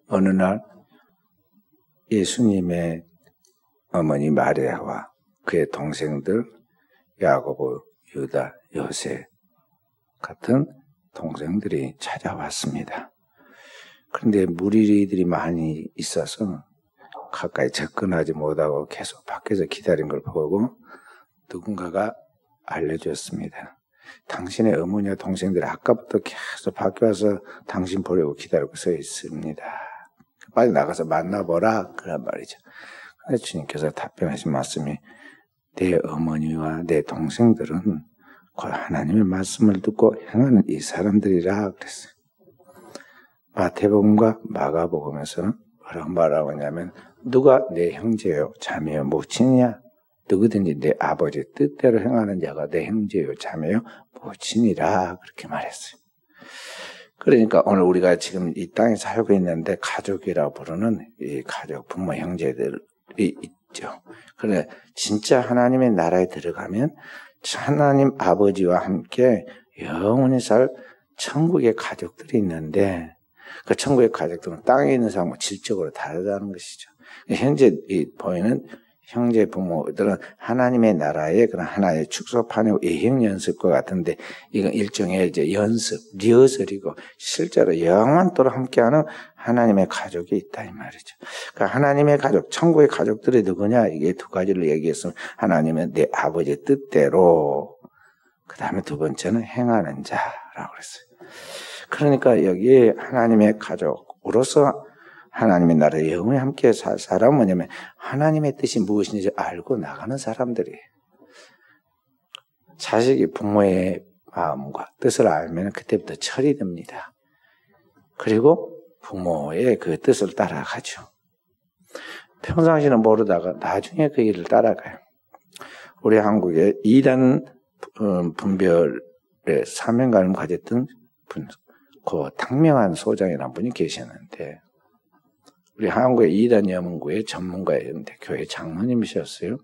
어느 날 예수님의 어머니 마리아와 그의 동생들 야고보, 유다, 요새 같은 동생들이 찾아왔습니다. 그런데 무리들이 많이 있어서 가까이 접근하지 못하고 계속 밖에서 기다린 걸 보고 누군가가 알려줬습니다. 당신의 어머니와 동생들이 아까부터 계속 밖에 와서 당신 보려고 기다리고 서 있습니다. 빨리 나가서 만나보라 그런 말이죠. 그런데 주님께서 답변하신 말씀이 내 어머니와 내 동생들은 곧 하나님의 말씀을 듣고 행하는 이 사람들이라 그랬어요. 마태복음과 마가복음에서는 뭐라고 말하고 있냐면 누가 내 형제요 자매요 모친이냐? 누구든지 내 아버지 뜻대로 행하는 자가 내 형제요 자매요 모친이라 그렇게 말했어요. 그러니까 오늘 우리가 지금 이 땅에 살고 있는데 가족이라고 부르는 이 가족, 부모, 형제들이 있죠. 그런데 진짜 하나님의 나라에 들어가면 하나님 아버지와 함께 영원히 살 천국의 가족들이 있는데 그 천국의 가족들은 땅에 있는 사람과 질적으로 다르다는 것이죠. 현재 보이는 형제 부모들은 하나님의 나라의 그런 하나의 축소판이고 예행 연습과 같은데 이건 일종의 이제 연습, 리허설이고 실제로 영원토록 함께하는 하나님의 가족이 있다 이 말이죠. 그러니까 하나님의 가족, 천국의 가족들이 누구냐? 이게 두 가지를 얘기했으면 하나님은 내 아버지의 뜻대로 그 다음에 두 번째는 행하는 자라고 그랬어요. 그러니까 여기에 하나님의 가족으로서 하나님의 나라에 영원히 함께 살 사람은 뭐냐면 하나님의 뜻이 무엇인지 알고 나가는 사람들이에요. 자식이 부모의 마음과 뜻을 알면 그때부터 철이 듭니다. 그리고 부모의 그 뜻을 따라가죠. 평상시는 모르다가 나중에 그 일을 따라가요. 우리 한국에 이단 분별의 사명감을 가졌던 분, 그 탕명한 소장이라는 분이 계셨는데 우리 한국의 이단 여문구의 전문가였는데 교회 장로님이셨어요.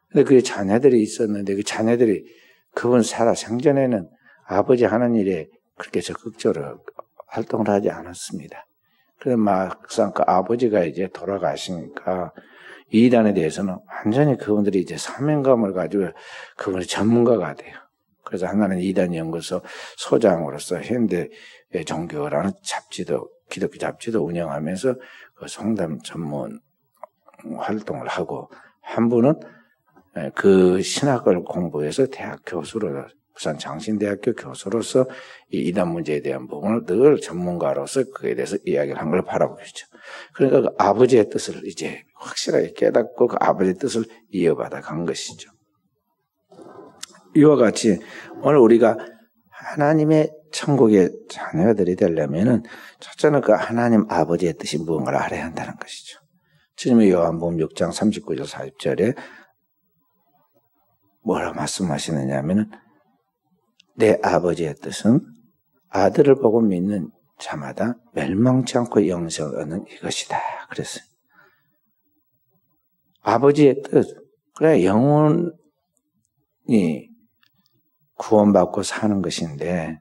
근데 그 자녀들이 있었는데 그 자녀들이 그분 살아 생전에는 아버지 하는 일에 그렇게 적극적으로 활동을 하지 않았습니다. 그래서 막상 그 아버지가 이제 돌아가시니까 이단에 대해서는 완전히 그분들이 이제 사명감을 가지고 그분이 전문가가 돼요. 그래서 하나는 이단 연구소 소장으로서 현대 종교라는 잡지도 기독교 잡지도 운영하면서 그 성담 전문 활동을 하고 한 분은 그 신학을 공부해서 대학 교수로 부산 장신대학교 교수로서 이 이단 문제에 대한 부분을 늘 전문가로서 그에 대해서 이야기를 한 걸 바라보고 있죠. 그러니까 그 아버지의 뜻을 이제 확실하게 깨닫고 그 아버지의 뜻을 이어받아 간 것이죠. 이와 같이 오늘 우리가 하나님의 천국의 자녀들이 되려면은 첫째는 그 하나님 아버지의 뜻이 무언가를 알아야 한다는 것이죠. 주님이 요한복음 6장 39절 40절에 뭐라 말씀하시느냐 하면은 내 아버지의 뜻은 아들을 보고 믿는 자마다 멸망치 않고 영생을 얻는 이것이다. 그랬어요. 아버지의 뜻, 그래 영혼이 구원받고 사는 것인데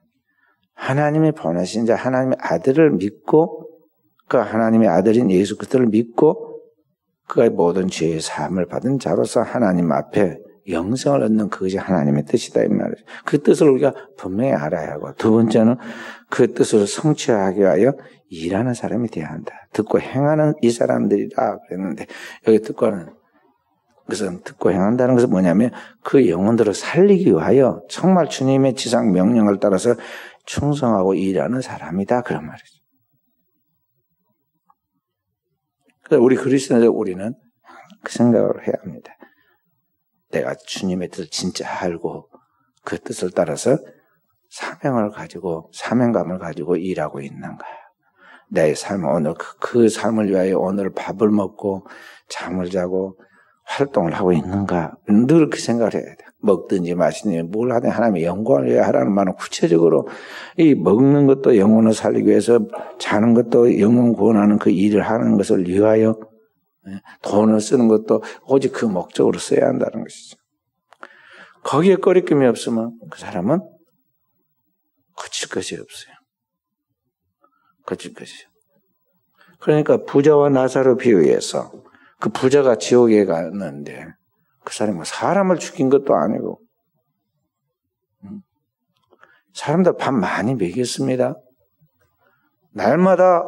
하나님이 보내신 자 하나님의 아들을 믿고 그 하나님의 아들인 예수 그리스도를 믿고 그의 모든 죄의 사함을 받은 자로서 하나님 앞에 영생을 얻는 그것이 하나님의 뜻이다 이 말이죠. 그 뜻을 우리가 분명히 알아야 하고 두 번째는 그 뜻을 성취하기 위하여 일하는 사람이 되어야 한다. 듣고 행하는 이 사람들이라 그랬는데 여기 듣고는 그것은 듣고 행한다는 것은 뭐냐면 그 영혼들을 살리기 위하여 정말 주님의 지상 명령을 따라서 충성하고 일하는 사람이다 그런 말이죠. 그래서 우리 그리스도인들 우리는 그 생각을 해야 합니다. 내가 주님의 뜻을 진짜 알고 그 뜻을 따라서 사명을 가지고 사명감을 가지고 일하고 있는가. 내 삶은 오늘 그 삶을 위하여 오늘 밥을 먹고 잠을 자고 활동을 하고 있는가. 늘 그 생각을 해야 돼. 먹든지 마시든지 뭘 하든 하나님의 영광을 위해 하라는 말은 구체적으로 이 먹는 것도 영혼을 살리기 위해서 자는 것도 영혼 구원하는 그 일을 하는 것을 위하여 돈을 쓰는 것도 오직 그 목적으로 써야 한다는 것이죠. 거기에 꺼리낌이 없으면 그 사람은 거칠 것이 없어요. 거칠 것이요. 그러니까 부자와 나사로 비유해서 그 부자가 지옥에 갔는데 그 사람이 뭐 사람을 죽인 것도 아니고 사람들 밥 많이 먹였습니다. 날마다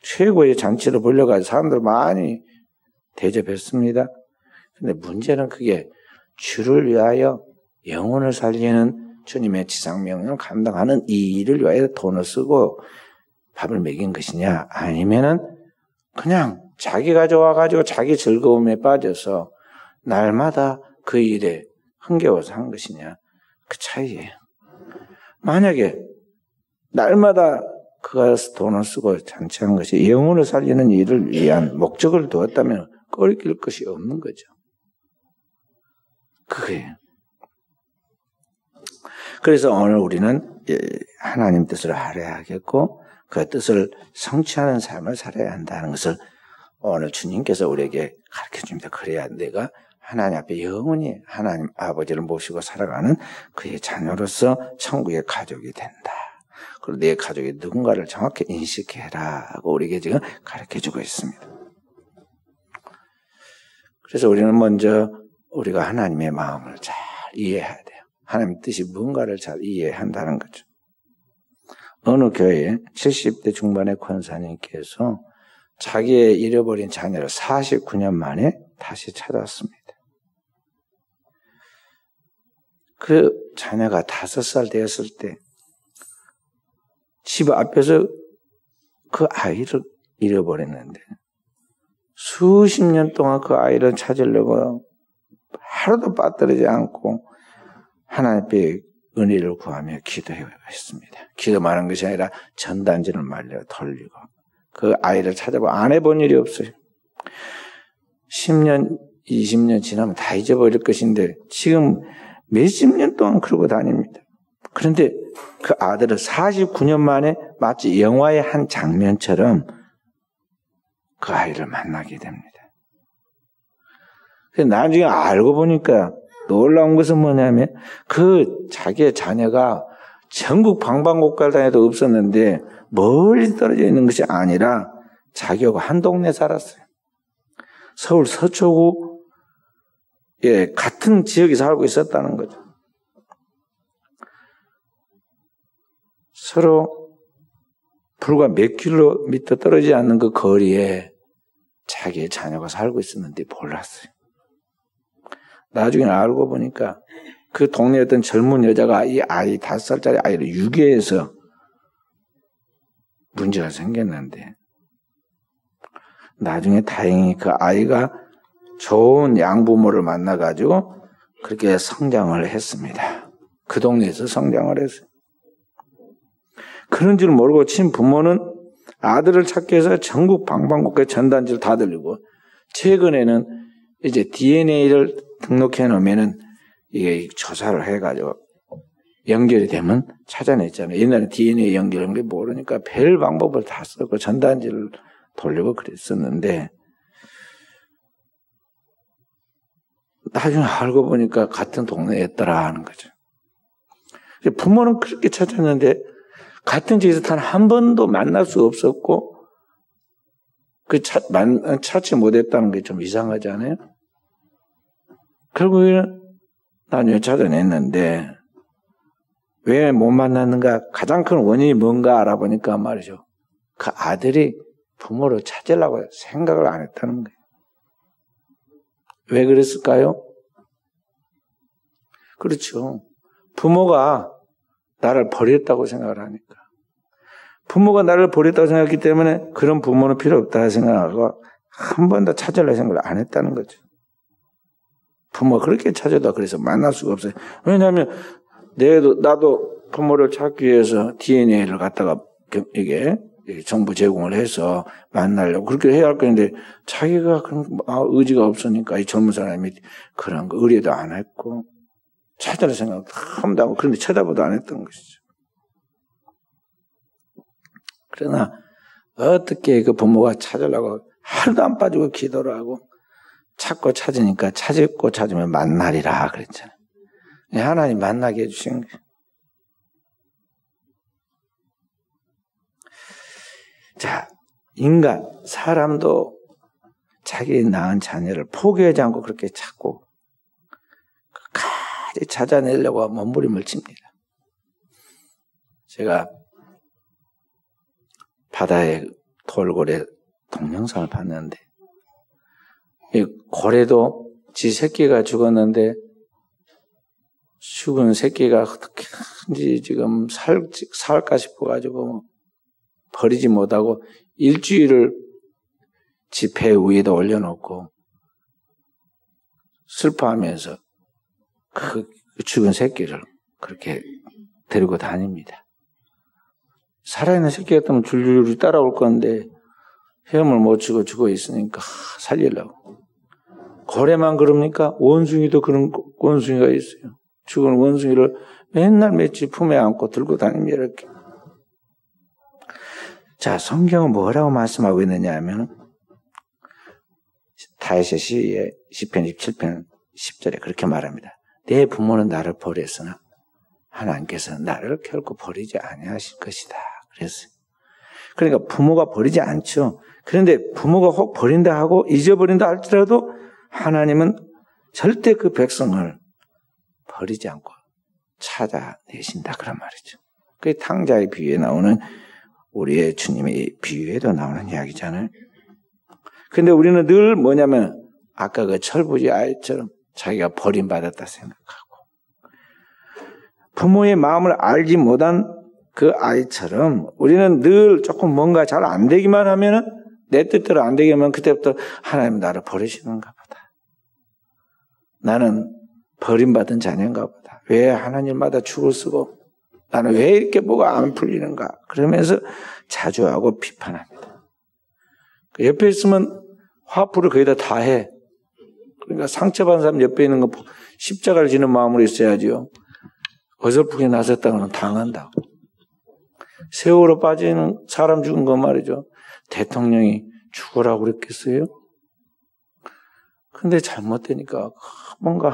최고의 잔치를 벌려가지고 사람들 많이 대접했습니다. 근데 문제는 그게 주를 위하여 영혼을 살리는 주님의 지상명령을 감당하는 이 일을 위하여 돈을 쓰고 밥을 먹인 것이냐, 아니면은 그냥 자기가 좋아가지고 자기 즐거움에 빠져서 날마다 그 일에 흥겨워서 한 것이냐, 그 차이예요. 만약에 날마다 그가 돈을 쓰고 잔치한 것이 영혼을 살리는 일을 위한 목적을 두었다면 꺾일 것이 없는 거죠. 그거예요. 그래서 오늘 우리는 하나님 뜻을 할애하겠고 그 뜻을 성취하는 삶을 살아야 한다는 것을 오늘 주님께서 우리에게 가르쳐줍니다. 그래야 내가 하나님 앞에 영원히 하나님 아버지를 모시고 살아가는 그의 자녀로서 천국의 가족이 된다. 그리고 내 가족이 누군가를 정확히 인식해라 하고 우리에게 지금 가르쳐주고 있습니다. 그래서 우리는 먼저 우리가 하나님의 마음을 잘 이해해야 돼요. 하나님의 뜻이 뭔가를 잘 이해한다는 거죠. 어느 교회에 70대 중반의 권사님께서 자기의 잃어버린 자녀를 49년 만에 다시 찾았습니다. 그 자녀가 5살 되었을 때 집 앞에서 그 아이를 잃어버렸는데 수십 년 동안 그 아이를 찾으려고 하루도 빠뜨리지 않고 하나님 앞에 은혜를 구하며 기도했습니다. 기도만 것이 아니라 전단지를 말려 돌리고 그 아이를 찾아보고 안 해본 일이 없어요. 10년, 20년 지나면 다 잊어버릴 것인데 지금 몇십 년 동안 그러고 다닙니다. 그런데 그 아들은 49년 만에 마치 영화의 한 장면처럼 그 아이를 만나게 됩니다. 나중에 알고 보니까 놀라운 것은 뭐냐면 그 자기의 자녀가 전국 방방곡곡단에도 없었는데 멀리 떨어져 있는 것이 아니라 자기하고 한 동네 살았어요. 서울 서초구 같은 지역에 살고 있었다는 거죠. 서로 불과 몇 킬로미터 떨어지지 않는 그 거리에 자기의 자녀가 살고 있었는데 몰랐어요. 나중에 알고 보니까 그 동네에 어떤 젊은 여자가 이 아이 5살짜리 아이를 유괴해서 문제가 생겼는데 나중에 다행히 그 아이가 좋은 양부모를 만나가지고 그렇게 성장을 했습니다. 그 동네에서 성장을 했어요. 그런 줄 모르고 친부모는 아들을 찾기 위해서 전국 방방곡곡에 전단지를 다 들리고 최근에는 이제 DNA를 등록해 놓으면은 이게 조사를 해가지고 연결이 되면 찾아냈잖아요. 옛날에 DNA 연결한 게 모르니까 별 방법을 다 쓰고 전단지를 돌리고 그랬었는데 나중에 알고 보니까 같은 동네였더라 하는 거죠. 부모는 그렇게 찾았는데 같은 지에서 단 한 번도 만날 수 없었고 찾지 못했다는 게 좀 이상하지 않아요? 결국에는 나중에 찾아냈는데 왜 못 만났는가? 가장 큰 원인이 뭔가 알아보니까 말이죠. 그 아들이 부모를 찾으려고 생각을 안 했다는 거예요. 왜 그랬을까요? 그렇죠. 부모가 나를 버렸다고 생각을 하니까. 부모가 나를 버렸다고 생각했기 때문에 그런 부모는 필요 없다 생각하고 한 번 더 찾으려고 생각을 안 했다는 거죠. 부모가 그렇게 찾아도 그래서 만날 수가 없어요. 왜냐하면 나도 부모를 찾기 위해서 DNA를 갖다가 이게 정부 제공을 해서 만나려고 그렇게 해야 할 건데 자기가 그런 의지가 없으니까 이 젊은 사람이 그런 거 의뢰도 안 했고 찾으려 생각 한 번도 하고 그런데 쳐다보도 안 했던 것이죠. 그러나 어떻게 그 부모가 찾으려고 하루도 안 빠지고 기도를 하고 찾고 찾으니까 찾고 찾으면 만나리라 그랬잖아요. 하나님 만나게 해주신 거예요. 자, 사람도 자기 낳은 자녀를 포기하지 않고 그렇게 찾고 끝까지 찾아내려고 몸부림을 칩니다. 제가 바다에 돌고래 동영상을 봤는데 이 고래도 지 새끼가 죽었는데 죽은 새끼가 어떻게든지 지금 살까 싶어가지고 버리지 못하고 일주일을 지 배 위에다 올려놓고 슬퍼하면서 그 죽은 새끼를 그렇게 데리고 다닙니다. 살아있는 새끼 같으면 줄줄이 따라올 건데 헤엄을 못 치고 죽어 있으니까 살리려고. 고래만 그럽니까? 원숭이도 그런 원숭이가 있어요. 죽은 원숭이를 맨날 며칠 품에 안고 들고 다닙니다. 이렇게. 자, 성경은 뭐라고 말씀하고 있느냐 하면 다윗의 시에 시편 27편 10절에 그렇게 말합니다. 내 부모는 나를 버렸으나 하나님께서는 나를 결코 버리지 아니하실 것이다. 그랬어요. 그러니까 부모가 버리지 않죠. 그런데 부모가 혹 버린다 하고 잊어버린다 할지라도 하나님은 절대 그 백성을 버리지 않고 찾아내신다. 그런 말이죠. 그게 탕자의 비유에 나오는 우리의 주님의 비유에도 나오는 이야기잖아요. 근데 우리는 늘 뭐냐면 아까 그 철부지 아이처럼 자기가 버림받았다 생각하고 부모의 마음을 알지 못한 그 아이처럼 우리는 늘 조금 뭔가 잘 안 되기만 하면은 내 뜻대로 안 되기만 하면 그때부터 하나님 나를 버리시는가 보다. 나는 버림받은 자녀인가 보다. 왜 하나님마다 죽을 쓰고 나는 왜 이렇게 뭐가 안 풀리는가. 그러면서 자주하고 비판합니다. 옆에 있으면 화풀을 거의 다 해. 그러니까 상처받은 사람 옆에 있는 거 십자가를 지는 마음으로 있어야지요. 어설프게 나섰다가는 당한다고. 세월호 빠지는 사람 죽은 거 말이죠. 대통령이 죽으라고 그랬겠어요? 근데 잘못되니까 뭔가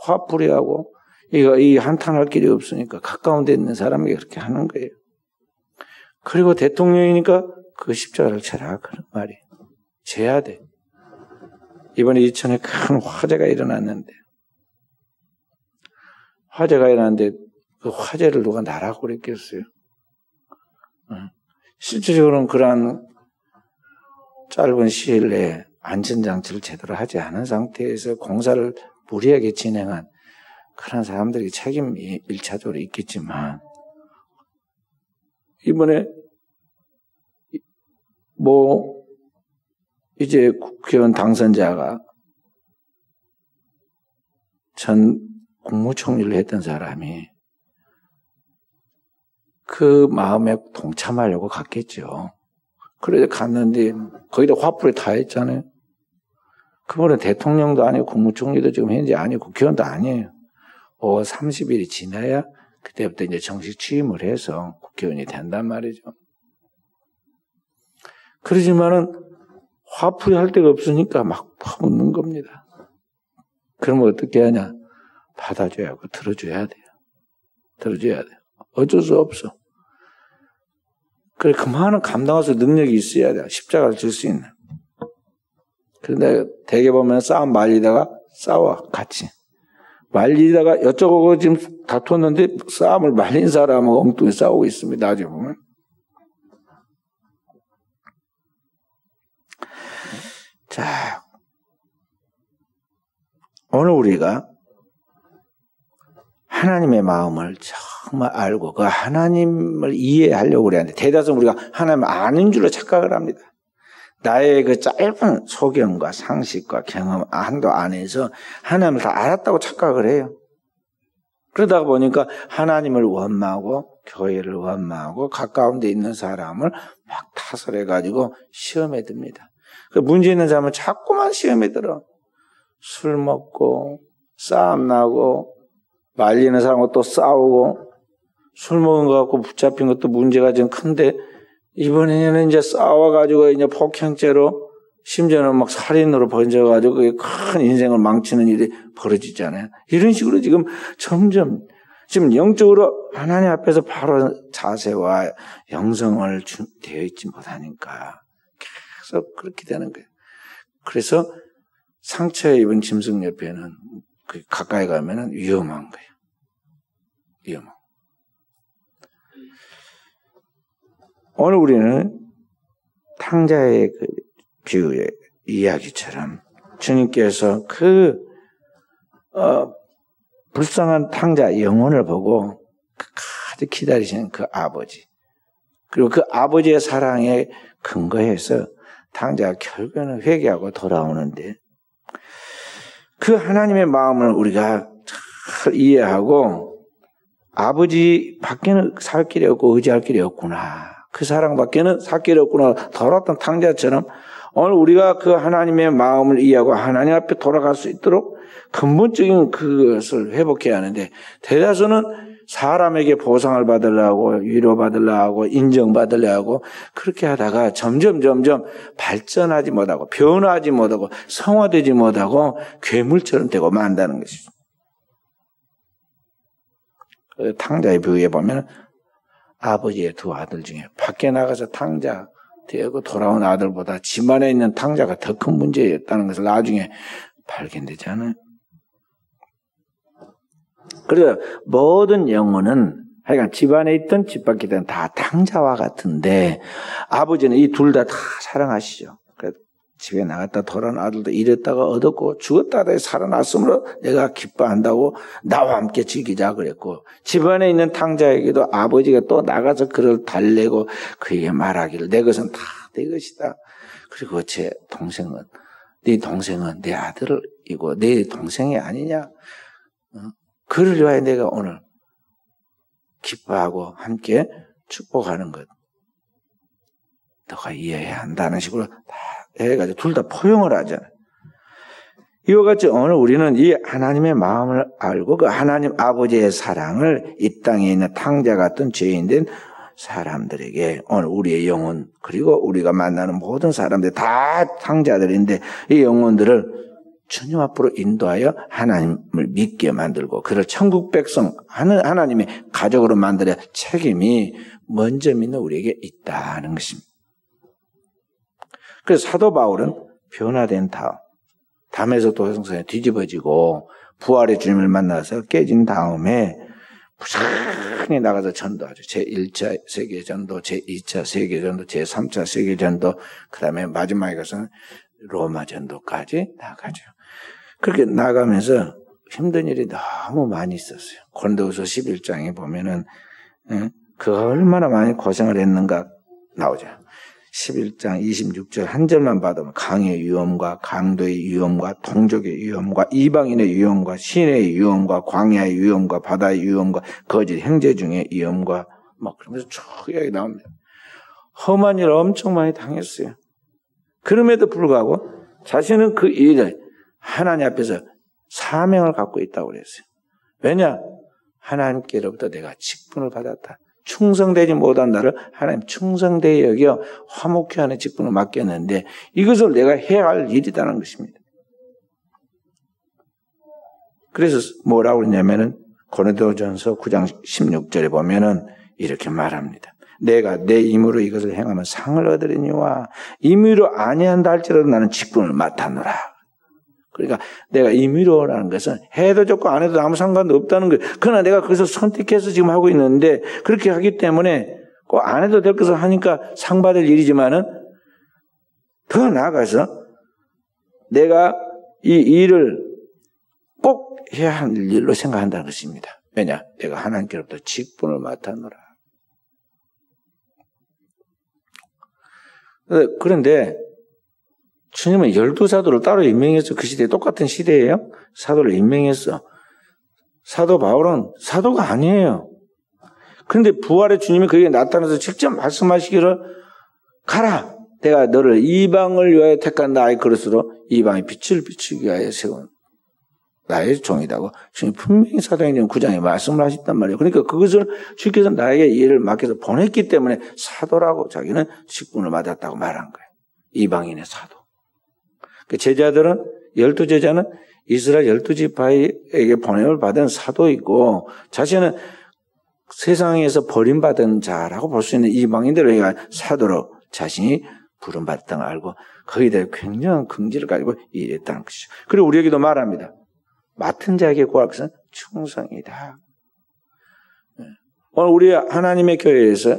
화풀이 하고 이 한탄할 길이 없으니까 가까운 데 있는 사람이 그렇게 하는 거예요. 그리고 대통령이니까 그 십자가를 쳐라 그런 말이에요. 재야 돼. 이번에 이천에 큰 화재가 일어났는데 그 화재를 누가 나라고 그랬겠어요? 실질적으로는 그러한 짧은 시일 내에 안전장치를 제대로 하지 않은 상태에서 공사를 무리하게 진행한 그런 사람들이 책임이 1차적으로 있겠지만 이번에 이제 국회의원 당선자가 전 국무총리를 했던 사람이 그 마음에 동참하려고 갔겠죠. 그래서 갔는데 거기다 화풀이 다 했잖아요. 그분은 대통령도 아니고 국무총리도 지금 현재 아니고 국회의원도 아니에요. 5월 30일이 지나야 그때부터 이제 정식 취임을 해서 국회의원이 된단 말이죠. 그러지만은 화풀이 할 데가 없으니까 막 퍼붓는 겁니다. 그러면 어떻게 하냐? 받아줘야 하고 들어줘야 돼요. 들어줘야 돼요. 어쩔 수 없어. 그래, 그만한 감당할 수 능력이 있어야 돼요. 십자가를 질 수 있는. 그런데 대개 보면 싸움 말리다가 싸워, 같이. 말리다가 여쭤보고 지금 다퉜는데 싸움을 말린 사람하고 엉뚱히 싸우고 있습니다. 나중에 보면. 자, 오늘 우리가 하나님의 마음을 정말 알고 그 하나님을 이해하려고 그러는데 대다수 우리가 하나님을 아는 줄로 착각을 합니다. 나의 그 짧은 소견과 상식과 경험 한도 안에서 하나님을 다 알았다고 착각을 해요. 그러다 보니까 하나님을 원망하고 교회를 원망하고 가까운 데 있는 사람을 막 타설해가지고 시험에 듭니다. 그 문제 있는 사람은 자꾸만 시험에 들어. 술 먹고 싸움 나고 말리는 사람하고 또 싸우고 술 먹은 거 갖고 붙잡힌 것도 문제가 좀 큰데 이번에는 이제 싸워가지고 이제 폭행죄로 심지어는 막 살인으로 번져가지고 그게 큰 인생을 망치는 일이 벌어지잖아요. 이런 식으로 지금 점점 지금 영적으로 하나님 앞에서 바로 자세와 영성을 되어 있지 못하니까 계속 그렇게 되는 거예요. 그래서 상처에 입은 짐승 옆에는 가까이 가면은 위험한 거예요. 위험한. 오늘 우리는 탕자의 그 비유의 이야기처럼 주님께서 불쌍한 탕자 영혼을 보고 가득 기다리시는 그 아버지, 그리고 그 아버지의 사랑에 근거해서 탕자가 결국에는 회개하고 돌아오는데, 그 하나님의 마음을 우리가 잘 이해하고 아버지 밖에는 살 길이 없고 의지할 길이 없구나, 그 사랑 밖에는 살 길이 없구나 돌아왔던 탕자처럼 오늘 우리가 그 하나님의 마음을 이해하고 하나님 앞에 돌아갈 수 있도록 근본적인 그것을 회복해야 하는데, 대다수는 사람에게 보상을 받으려고 위로받으려고 인정받으려고 그렇게 하다가 점점 발전하지 못하고 변화하지 못하고 성화되지 못하고 괴물처럼 되고 만다는 것이죠. 탕자의 비유에 보면 아버지의 두 아들 중에 밖에 나가서 탕자 되고 돌아온 아들보다 집안에 있는 탕자가 더 큰 문제였다는 것을 나중에 발견되지 않아요? 그래서 모든 영혼은 하여간 집안에 있든 집 밖에 있든 다 탕자와 같은데, 아버지는 이 둘 다 사랑하시죠. 그래서 집에 나갔다 돌아온 아들도 이랬다가 얻었고 죽었다 살아났으므로 내가 기뻐한다고 나와 함께 즐기자 그랬고, 집안에 있는 탕자에게도 아버지가 또 나가서 그를 달래고 그에게 말하기를 내 것은 다 내 것이다. 그리고 제 동생은, 네 동생은 내 아들이고 내 동생이 아니냐, 그를 위하여 내가 오늘 기뻐하고 함께 축복하는 것 너가 이해해야 한다는 식으로 다 해가지고 둘 다 포용을 하잖아요. 이와 같이 오늘 우리는 이 하나님의 마음을 알고 그 하나님 아버지의 사랑을 이 땅에 있는 탕자 같은 죄인된 사람들에게, 오늘 우리의 영혼 그리고 우리가 만나는 모든 사람들 다 탕자들인데 이 영혼들을 주님 앞으로 인도하여 하나님을 믿게 만들고 그를 천국 백성 하나님의 가족으로 만들어야 책임이 먼저 믿는 우리에게 있다는 것입니다. 그래서 사도 바울은 변화된 다음 담에서 도성성에 뒤집어지고 부활의 주님을 만나서 깨진 다음에 부산히 나가서 전도하죠. 제1차 세계전도, 제2차 세계전도, 제3차 세계전도, 그 다음에 마지막에 가서는 로마 전도까지 나가죠. 그렇게 나가면서 힘든 일이 너무 많이 있었어요. 고린도후서 11장에 보면은 그 얼마나 많이 고생을 했는가 나오죠. 11장 26절 한 절만 봐도 강의 위험과 강도의 위험과 동족의 위험과 이방인의 위험과 시내의 위험과 광야의 위험과 바다의 위험과 거짓 형제 중의 위험과 막 그러면서 쭉 이야기 나옵니다. 험한 일 엄청 많이 당했어요. 그럼에도 불구하고 자신은 그 일을 하나님 앞에서 사명을 갖고 있다고 그랬어요. 왜냐? 하나님께로부터 내가 직분을 받았다. 충성되지 못한 나를 하나님 충성되게 여겨 화목케 하는 직분을 맡겼는데 이것을 내가 해야 할 일이라는 것입니다. 그래서 뭐라고 그러냐면은 고린도전서 9장 16절에 보면은 이렇게 말합니다. 내가 내 임으로 이것을 행하면 상을 얻으리니와 임의로 아니한다 할지라도 나는 직분을 맡았노라. 그러니까 내가 임의로라는 것은 해도 좋고 안 해도 아무 상관도 없다는 거예요. 그러나 내가 그것을 선택해서 지금 하고 있는데 그렇게 하기 때문에 꼭 안 해도 될 것을 하니까 상 받을 일이지만은 더 나아가서 내가 이 일을 꼭 해야 할 일로 생각한다는 것입니다. 왜냐? 내가 하나님께로부터 직분을 맡았노라. 그런데 주님은 12사도를 따로 임명했어. 그 시대에 똑같은 시대예요. 사도를 임명했어. 사도 바울은 사도가 아니에요. 그런데 부활의 주님이 그에게 나타나서 직접 말씀하시기를 가라. 내가 너를 이방을 위하여 택한 나의 그릇으로 이방의 빛을 비추기 위하여 세운 나의 종이라고 주님이 분명히 사도행전 9장에 말씀을 하셨단 말이에요. 그러니까 그것을 주께서 나에게 이 일을 맡겨서 보냈기 때문에 사도라고 자기는 직분을 받았다고 말한 거예요. 이방인의 사도. 그 제자들은 12제자는 이스라엘 12지파에게 보냄을 받은 사도이고 자신은 세상에서 버림받은 자라고 볼 수 있는 이방인들을 위한 사도로 자신이 부름받았다는 걸 알고 거기에 대해 굉장한 긍지를 가지고 일했다는 것이죠. 그리고 우리에게도 말합니다. 맡은 자에게 구할 것은 충성이다. 오늘 우리 하나님의 교회에서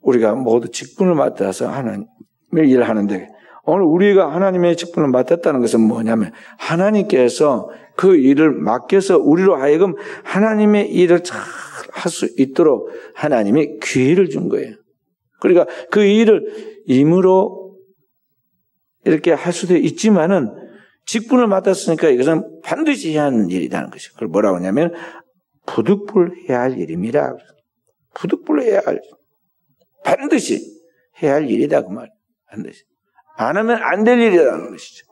우리가 모두 직분을 맡아서 하나님의 일을 하는데 오늘 우리가 하나님의 직분을 맡았다는 것은 뭐냐면 하나님께서 그 일을 맡겨서 우리로 하여금 하나님의 일을 잘 할 수 있도록 하나님이 기회를 준 거예요. 그러니까 그 일을 임으로 이렇게 할 수도 있지만은 직분을 맡았으니까 이것은 반드시 해야 하는 일이라는 것이죠. 그걸 뭐라고 하냐면 부득불해야 할 일입니다. 부득불해야 할 반드시 해야 할 일이다 그 말. 반드시 안 하면 안 될 일이라는 것이죠.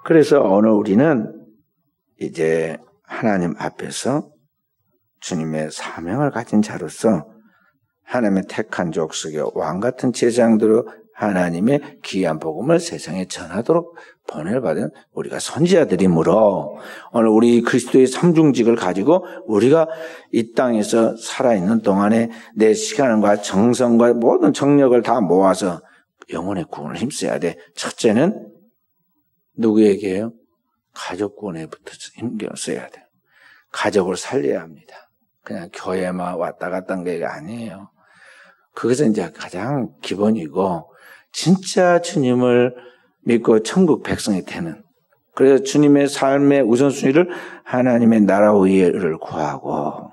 그래서 오늘 우리는 이제 하나님 앞에서 주님의 사명을 가진 자로서 하나님의 택한 족속의 왕 같은 제사장들로 하나님의 귀한 복음을 세상에 전하도록 보내를 받은 우리가 선지자들이므로 오늘 우리 그리스도의 삼중직을 가지고 우리가 이 땅에서 살아있는 동안에 내 시간과 정성과 모든 정력을 다 모아서 영혼의 구원을 힘써야 돼. 첫째는 누구에게요? 가족 구원에부터 힘겨 써야 돼요. 가족을 살려야 합니다. 그냥 교회만 왔다 갔다 한 게 아니에요. 그것은 이제 가장 기본이고 진짜 주님을 믿고 천국 백성이 되는 그래서 주님의 삶의 우선순위를 하나님의 나라 의를 구하고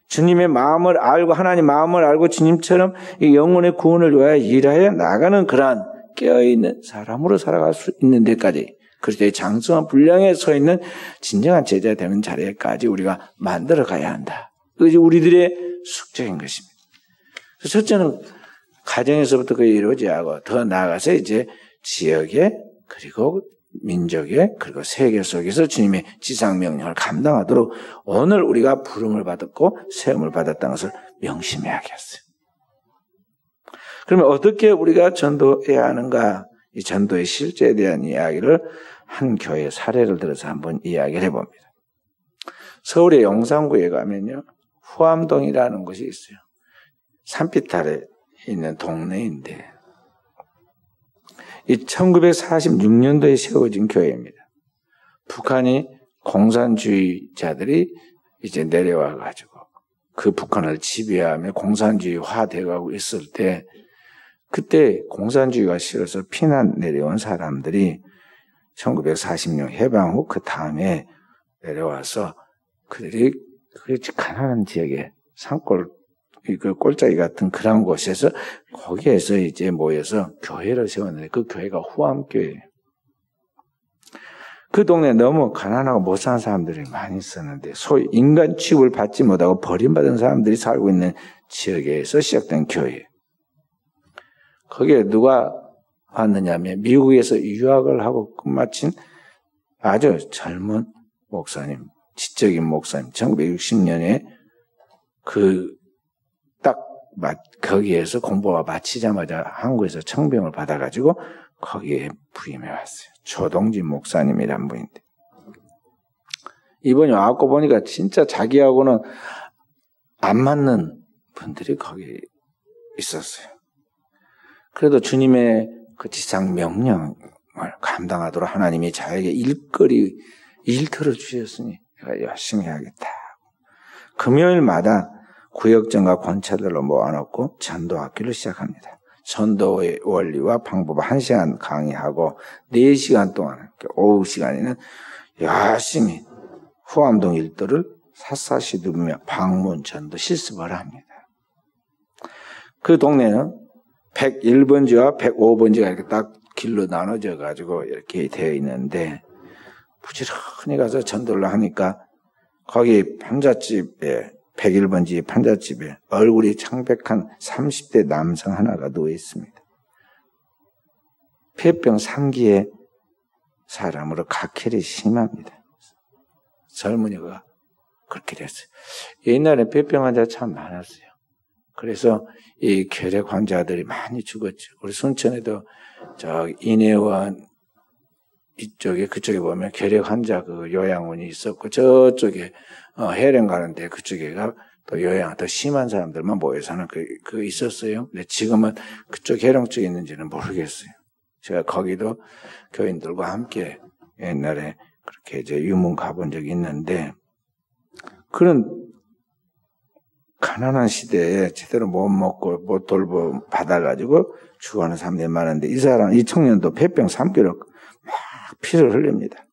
주님의 마음을 알고 하나님 마음을 알고 주님처럼 이 영혼의 구원을 위하여 일하여 나가는 그러한 깨어있는 사람으로 살아갈 수 있는 데까지 그리스도의 장성한 분량에 서 있는 진정한 제자 되는 자리까지 우리가 만들어 가야 한다. 그것이 우리들의 숙제인 것입니다. 첫째는 가정에서부터 그게 이루어져야 하고 더 나아가서 이제 지역에 그리고 민족에 그리고 세계 속에서 주님의 지상명령을 감당하도록 오늘 우리가 부름을 받았고 세움을 받았다는 것을 명심해야겠어요. 그러면 어떻게 우리가 전도해야 하는가? 이 전도의 실제에 대한 이야기를 한 교회 사례를 들어서 한번 이야기를 해봅니다. 서울의 용산구에 가면요. 후암동이라는 곳이 있어요. 산빛 아래 있는 동네인데 이 1946년도에 세워진 교회입니다. 북한이 공산주의자들이 이제 내려와 가지고 그 북한을 지배하며 공산주의화 되어가고 있을 때 그때 공산주의가 싫어서 피난 내려온 사람들이 1946년 해방 후 그 다음에 내려와서 그들이 가난한 지역에 산골 그 꼴짜기 같은 그런 곳에서 거기에서 이제 모여서 교회를 세웠는데 그 교회가 후암교회예요. 그 동네에 너무 가난하고 못 사는 사람들이 많이 있었는데 소위 인간 취급을 받지 못하고 버림받은 사람들이 살고 있는 지역에서 시작된 교회예요. 거기에 누가 왔느냐면 미국에서 유학을 하고 끝마친 아주 젊은 목사님, 지적인 목사님, 1960년에 거기에서 공부가 마치자마자 한국에서 청병을 받아가지고 거기에 부임해 왔어요. 조동진 목사님이란 분인데 이번에 와갖고 보니까 진짜 자기하고는 안 맞는 분들이 거기 있었어요. 그래도 주님의 그 지상 명령을 감당하도록 하나님이 자에게 일터를 주셨으니 내가 열심히 해야겠다. 금요일마다 구역장과 권차들로 모아놓고 전도학교를 시작합니다. 전도의 원리와 방법을 1시간 강의하고 4시간 동안 오후 시간에는 열심히 후암동 일도를 샅샅이 누비며 방문 전도 실습을 합니다. 그 동네는 101번지와 105번지가 이렇게 딱 길로 나눠져 가지고 이렇게 되어 있는데 부지런히 가서 전도를 하니까 거기 판잣집에 101번지 판잣집에 얼굴이 창백한 30대 남성 하나가 누워 있습니다. 폐병 3기의 사람으로 각혈이 심합니다. 젊은이가 그렇게 됐어요. 옛날에 폐병 환자 참 많았어요. 그래서 이 쾌락 환자들이 많이 죽었죠. 우리 순천에도 저 인해원 그쪽에 보면 쾌락 환자 그 요양원이 있었고, 저쪽에 해령 가는데 그쪽에가 또 요양 더 심한 사람들만 모여 사는 그 있었어요. 근데 지금은 그쪽 해령 쪽에 있는지는 모르겠어요. 제가 거기도 교인들과 함께 옛날에 그렇게 이제 유문 가본 적이 있는데, 그런 가난한 시대에 제대로 못 먹고 못 돌보 받아가지고 죽어가는 사람들이 많은데, 이 청년도 폐병 3개월 막 피를 흘립니다.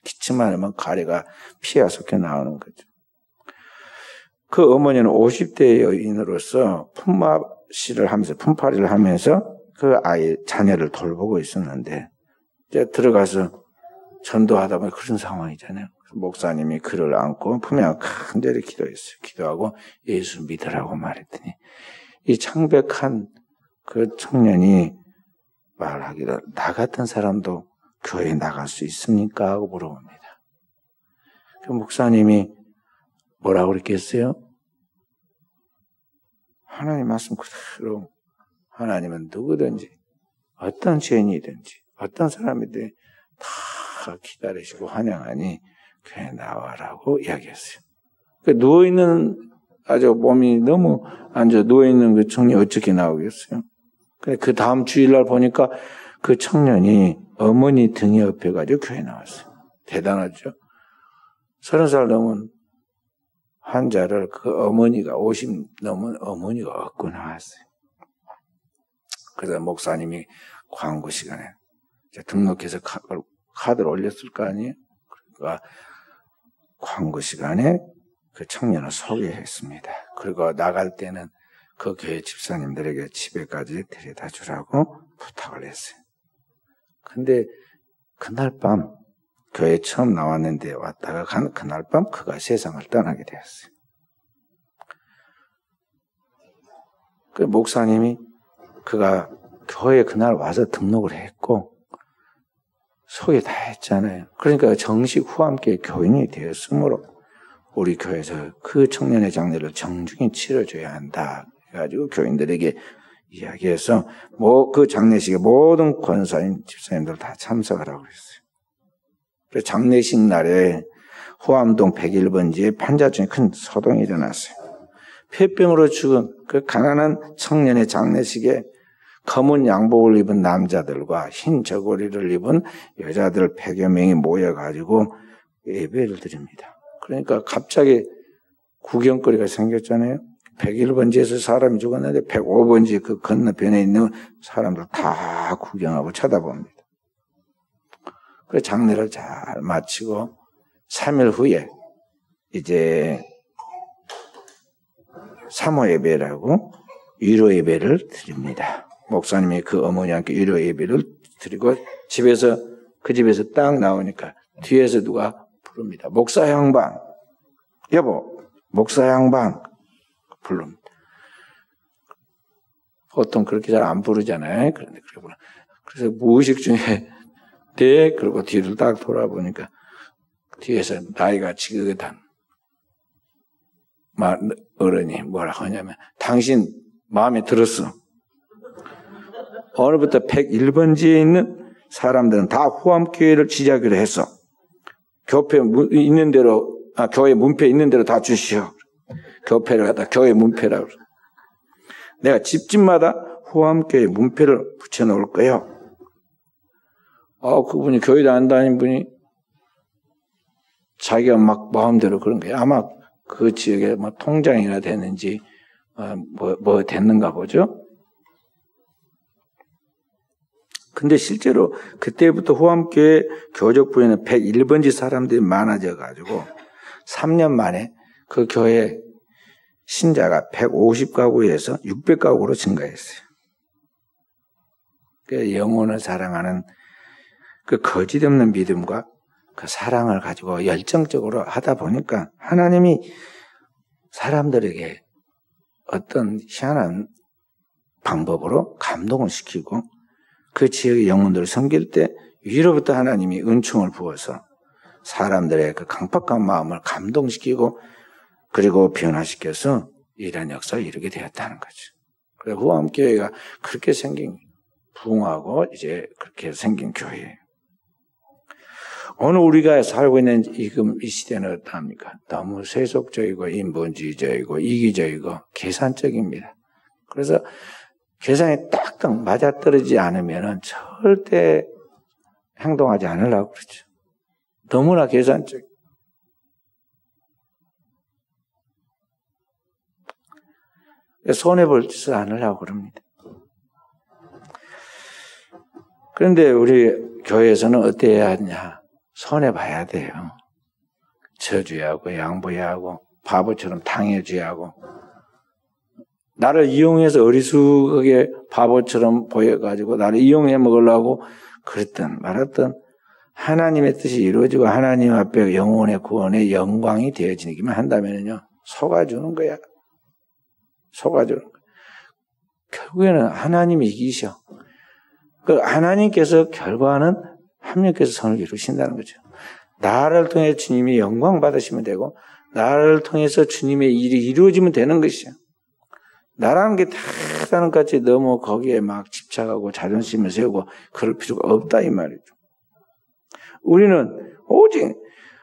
기침만 하면 가래가 피가 섞여 나오는 거죠. 그 어머니는 50대 여인으로서 품팔이를 하면서 그 자녀를 돌보고 있었는데, 이제 들어가서 전도하다 보면 그런 상황이잖아요. 목사님이 그를 안고 품에 간절히 기도했어요. 기도하고 예수 믿으라고 말했더니, 이 창백한 그 청년이 말하기를, 나 같은 사람도 교회에 나갈 수 있습니까? 하고 물어봅니다. 그 목사님이 뭐라고 그랬겠어요? 하나님 말씀 그대로, 하나님은 누구든지 어떤 죄인이든지 어떤 사람이든지 다 기다리시고 환영하니 교회에 나와라고 이야기했어요. 누워있는, 아주 몸이 너무 안 좋아 누워있는 그 청년이 어떻게 나오겠어요? 그 다음 주일날 보니까 그 청년이 어머니 등에 업혀가지고 교회에 나왔어요. 대단하죠? 30살 넘은 환자를 그 어머니가 50 넘은 어머니가 업고 나왔어요. 그래서 목사님이 광고 시간에 등록해서 카드를 올렸을 거 아니에요? 그러니까 광고 시간에 그 청년을 소개했습니다. 그리고 나갈 때는 그 교회 집사님들에게 집에까지 데려다 주라고 부탁을 했어요. 근데 그날 밤, 교회에 처음 나왔는데 왔다가 간 그날 밤 그가 세상을 떠나게 되었어요. 그 목사님이 그가 교회에 그날 와서 등록을 했고 소개 다 했잖아요. 그러니까 정식 후함교회 교인이 되었으므로 우리 교회에서 그 청년의 장례를 정중히 치러줘야 한다 해가지고 교인들에게 이야기해서 그 장례식에 모든 권사님, 집사님들 다 참석을 하고 그랬어요. 그래서 장례식 날에 호암동 101번지에 판자중에 큰 소동이 일어났어요. 폐병으로 죽은 그 가난한 청년의 장례식에 검은 양복을 입은 남자들과 흰 저고리를 입은 여자들 100여 명이 모여가지고 예배를 드립니다. 그러니까 갑자기 구경거리가 생겼잖아요. 101번지에서 사람이 죽었는데 105번지 그 건너편에 있는 사람들 다 구경하고 쳐다봅니다. 그래서 장례를 잘 마치고 3일 후에 이제 사모 예배라고 위로 예배를 드립니다. 목사님이 그 어머니한테 위로 예배를 드리고 그 집에서 딱 나오니까 뒤에서 누가 부릅니다. 목사 양반, 여보, 목사 양반 부릅니다. 보통 그렇게 잘 안 부르잖아요. 그런데 그렇게 부르. 그래서 무의식 중에 네, 그리고 뒤를 딱 돌아보니까 뒤에서 나이가 지긋한 어른이 뭐라 하냐면, 당신 마음에 들었어. 오늘부터 101번지에 있는 사람들은 다 후암교회를 지지하기로 했어. 교회 있는 대로, 교회 문패 있는 대로 다 주시오. 교회를 갖다 교회 문패라고. 내가 집집마다 후암교회 문패를 붙여놓을 거예요. 그분이 교회도 안 다니는 분이 자기가 막 마음대로 그런 거예요. 아마 그 지역에 뭐 통장이나 됐는지, 뭐 됐는가 보죠. 근데 실제로 그때부터 호암교회 교적부에는 101번지 사람들이 많아져 가지고 3년 만에 그 교회 신자가 150가구에서 600가구로 증가했어요. 그 영혼을 사랑하는 그 거짓 없는 믿음과 그 사랑을 가지고 열정적으로 하다 보니까 하나님이 사람들에게 어떤 희한한 방법으로 감동을 시키고 그 지역의 영혼들을 섬길 때 위로부터 하나님이 은총을 부어서 사람들의 그 강팍한 마음을 감동시키고 그리고 변화시켜서 이런 역사를 이루게 되었다는 거죠. 그래서 후암교회가 그렇게 생긴, 부흥하고 이제 그렇게 생긴 교회예요. 오늘 우리가 살고 있는 이 시대는 어떠합니까? 너무 세속적이고 인본주의적이고 이기적이고 계산적입니다. 그래서 계산이 딱딱 맞아떨어지지 않으면 절대 행동하지 않으려고 그러죠. 너무나 계산적. 손해볼 짓을 않으려고 그럽니다. 그런데 우리 교회에서는 어때야 하냐? 손해봐야 돼요. 저주해야 하고 양보해야 하고 바보처럼 당해줘야 하고 나를 이용해서 어리숙하게 바보처럼 보여가지고 나를 이용해 먹으려고 그랬던 말했던 하나님의 뜻이 이루어지고 하나님 앞에 영혼의 구원의 영광이 되어지기만 한다면요 속아주는 거야. 속아주는 거야. 결국에는 하나님이 이기셔. 그 하나님께서 결과는 하나님께서 선을 이루신다는 거죠. 나를 통해 주님이 영광 받으시면 되고 나를 통해서 주님의 일이 이루어지면 되는 것이야. 나라는 게 대단한 것까지 너무 거기에 막 집착하고 자존심을 세우고 그럴 필요가 없다 이 말이죠. 우리는 오직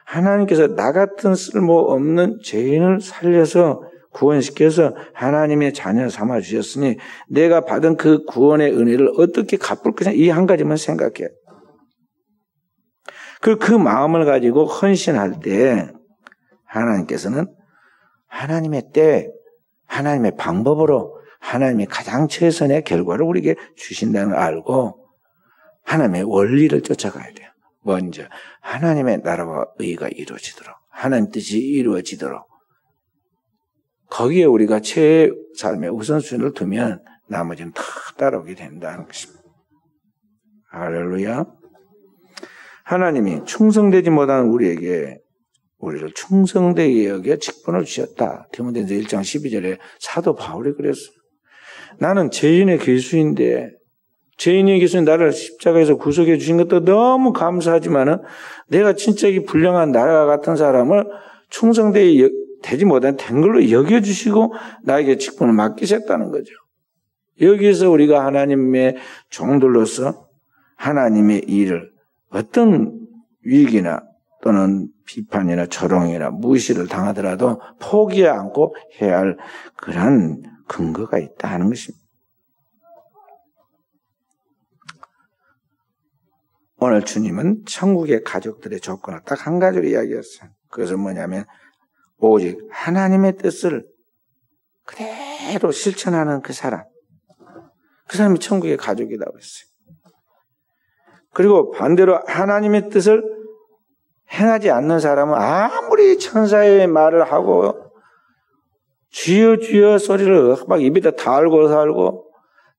하나님께서 나 같은 쓸모없는 죄인을 살려서 구원시켜서 하나님의 자녀 삼아 주셨으니 내가 받은 그 구원의 은혜를 어떻게 갚을 것이냐 이 한 가지만 생각해. 그 마음을 가지고 헌신할 때 하나님께서는 하나님의 때 하나님의 방법으로 하나님의 가장 최선의 결과를 우리에게 주신다는 걸 알고 하나님의 원리를 쫓아가야 돼요. 먼저 하나님의 나라와 의가 이루어지도록 하나님 뜻이 이루어지도록 거기에 우리가 최애 삶의 우선순위를 두면 나머지는 다 따라오게 된다는 것입니다. 할렐루야. 하나님이 충성되지 못한 우리에게 우리를 충성되게 여겨 직분을 주셨다. 디모데전서 1장 12절에 사도 바울이 그랬어요. 나는 죄인의 괴수인데 죄인의 괴수인 나를 십자가에서 구속해 주신 것도 너무 감사하지만은 내가 진짜 이 불량한 나와 같은 사람을 충성되지 못한 댕글로 여겨주시고 나에게 직분을 맡기셨다는 거죠. 여기에서 우리가 하나님의 종들로서 하나님의 일을 어떤 위기나 또는 비판이나 조롱이나 무시를 당하더라도 포기하지 않고 해야 할 그런 근거가 있다 하는 것입니다. 오늘 주님은 천국의 가족들의 조건을 딱 한 가지로 이야기했어요. 그것은 뭐냐면 오직 하나님의 뜻을 그대로 실천하는 그 사람이 천국의 가족이라고 했어요. 그리고 반대로 하나님의 뜻을 행하지 않는 사람은 아무리 천사의 말을 하고 주여 주여 소리를 막 입에다 달고 살고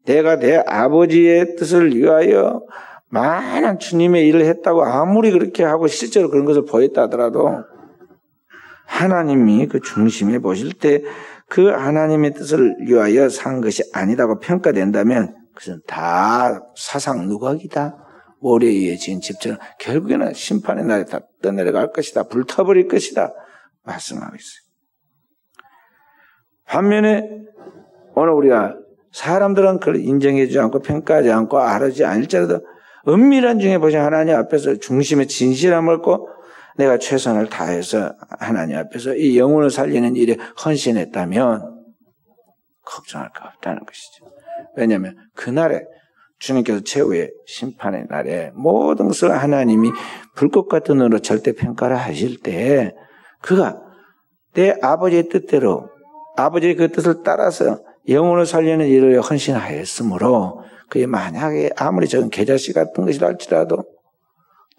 내가 내 아버지의 뜻을 위하여 많은 주님의 일을 했다고 아무리 그렇게 하고 실제로 그런 것을 보였다 하더라도 하나님이 그 중심에 보실 때 그 하나님의 뜻을 위하여 산 것이 아니다고 평가된다면 그것은 다 사상 누각이다. 모래에 의해 지은 집처럼 결국에는 심판의 날에 다 떠내려갈 것이다. 불타버릴 것이다. 말씀하고 있어요. 반면에 오늘 우리가 사람들은 그걸 인정해주지 않고 평가하지 않고 알아주지 않을지라도 은밀한 중에 보시면 하나님 앞에서 중심의 진실함을 고 내가 최선을 다해서 하나님 앞에서 이 영혼을 살리는 일에 헌신했다면 걱정할 거 없다는 것이죠. 왜냐하면 그날에 주님께서 최후의 심판의 날에 모든 것을 하나님이 불꽃 같은 눈으로 절대 평가를 하실 때 그가 내 아버지의 뜻대로 아버지의 그 뜻을 따라서 영혼을 살리는 일을 헌신하였으므로 그게 만약에 아무리 적은 계자씨 같은 것이라 할지라도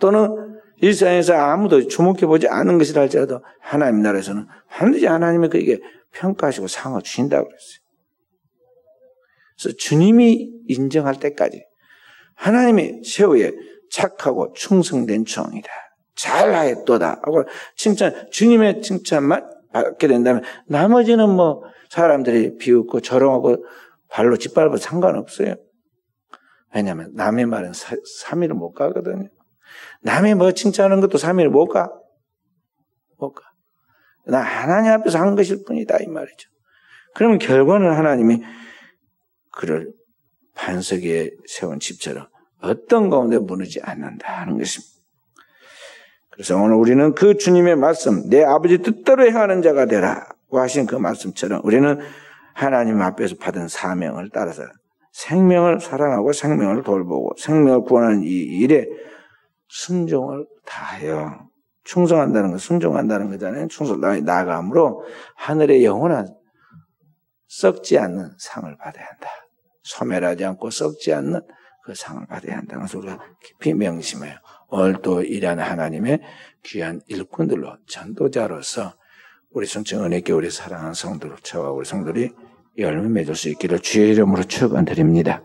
또는 일상에서 아무도 주목해보지 않은 것이라 할지라도 하나님 나라에서는 반드시 하나님이 그에게 평가하시고 상을 주신다고 그랬어요. 그래서 주님이 인정할 때까지 하나님이 최후에 착하고 충성된 종이다. 잘하였도다 하고 주님의 칭찬만 받게 된다면 나머지는 뭐 사람들이 비웃고 조롱하고 발로 짓밟아도 상관없어요. 왜냐하면 남의 말은 3일을 못 가거든요. 남이 뭐 칭찬하는 것도 3일을 못 가. 나 하나님 앞에서 한 것일 뿐이다 이 말이죠. 그러면 결과는 하나님이 그를 반석 위에 세운 집처럼 어떤 가운데 무너지지 않는다는 것입니다. 그래서 오늘 우리는 그 주님의 말씀, 내 아버지 뜻대로 행하는 자가 되라고 하신 그 말씀처럼 우리는 하나님 앞에서 받은 사명을 따라서 생명을 사랑하고 생명을 돌보고 생명을 구원하는 이 일에 순종을 다하여 충성한다는 것, 순종한다는 거잖아요. 충성을 나아감으로 하늘의 영원한 썩지 않는 상을 받아야 한다. 소멸하지 않고 썩지 않는 그 상을 받아야 한다는 것을 우리가 깊이 명심해요. 오늘 또 일하는 하나님의 귀한 일꾼들로 전도자로서 우리 성청 은혜께 우리 사랑하는 성도들, 저와 우리 성도들이 열매 맺을 수 있기를 주의 이름으로 축원드립니다.